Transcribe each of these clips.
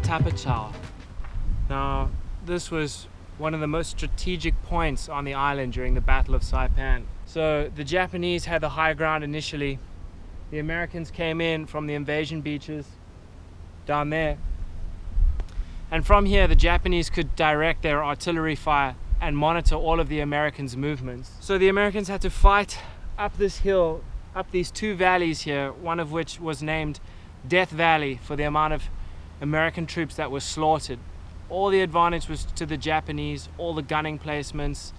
Tapa Tower. Now, this was one of the most strategic points on the island during the Battle of Saipan. So the Japanese had the high ground initially. The Americans came in from the invasion beaches down there. And from here, the Japanese could direct their artillery fire and monitor all of the Americans' movements. So the Americans had to fight up this hill, up these two valleys here, one of which was named Death Valley for the amount of American troops that were slaughtered. All the advantage was to the Japanese, all the gunning placements,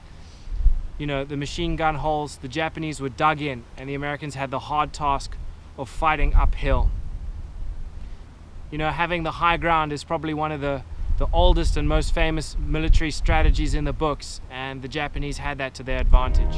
you know, the machine gun holes. The Japanese were dug in, and the Americans had the hard task of fighting uphill. You know, having the high ground is probably one of the oldest and most famous military strategies in the books, and the Japanese had that to their advantage.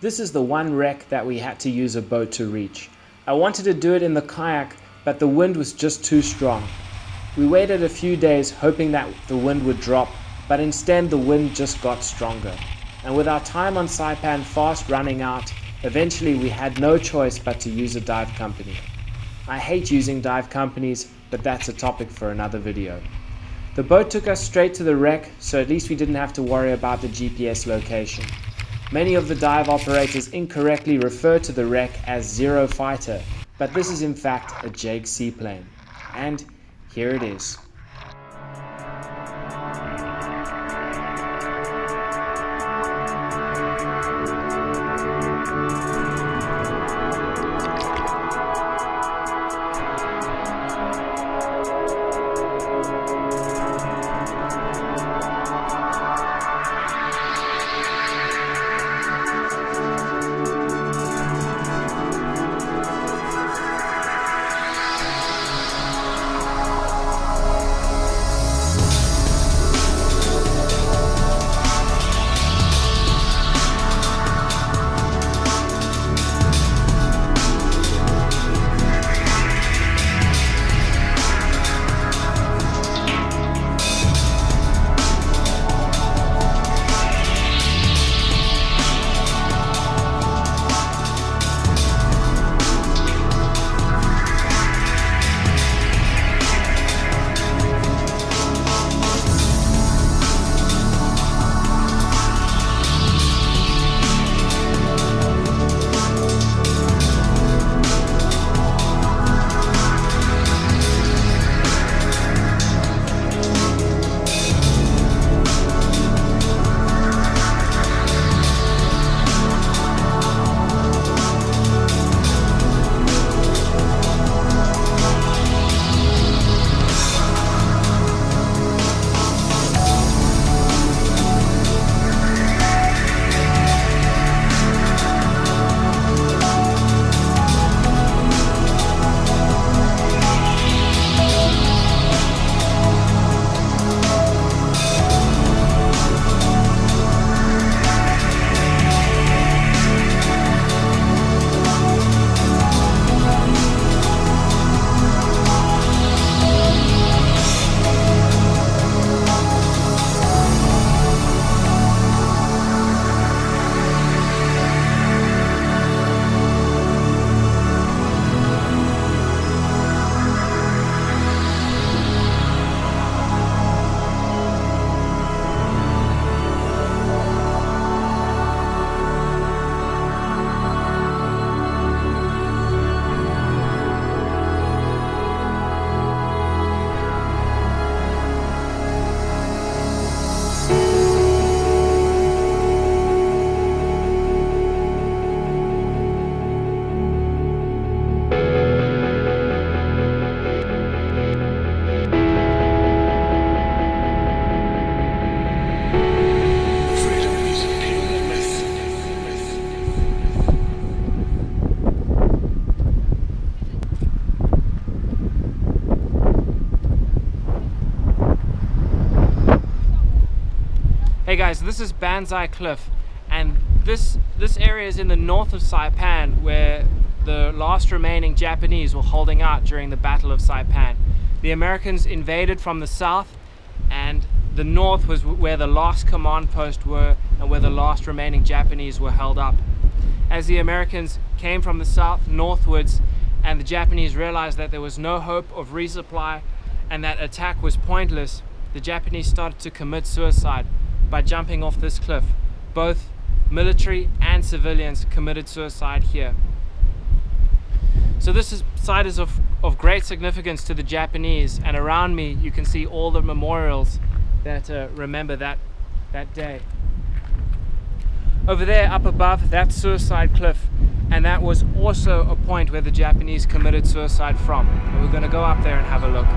This is the one wreck that we had to use a boat to reach. I wanted to do it in the kayak, but the wind was just too strong. We waited a few days hoping that the wind would drop, but instead the wind just got stronger. And with our time on Saipan fast running out, eventually we had no choice but to use a dive company. I hate using dive companies, but that's a topic for another video. The boat took us straight to the wreck, so at least we didn't have to worry about the GPS location. Many of the dive operators incorrectly refer to the wreck as Zero Fighter, but this is in fact a Jake Seaplane. And here it is. Hey guys, this is Banzai Cliff, and this area is in the north of Saipan, where the last remaining Japanese were holding out during the Battle of Saipan. The Americans invaded from the south, and the north was where the last command post were and where the last remaining Japanese were held up. As the Americans came from the south northwards and the Japanese realized that there was no hope of resupply and that attack was pointless, the Japanese started to commit suicide by jumping off this cliff. Both military and civilians committed suicide here. So this site is of great significance to the Japanese, and around me you can see all the memorials that remember that day. Over there up above, that's Suicide Cliff, and that was also a point where the Japanese committed suicide from. And we're going to go up there and have a look.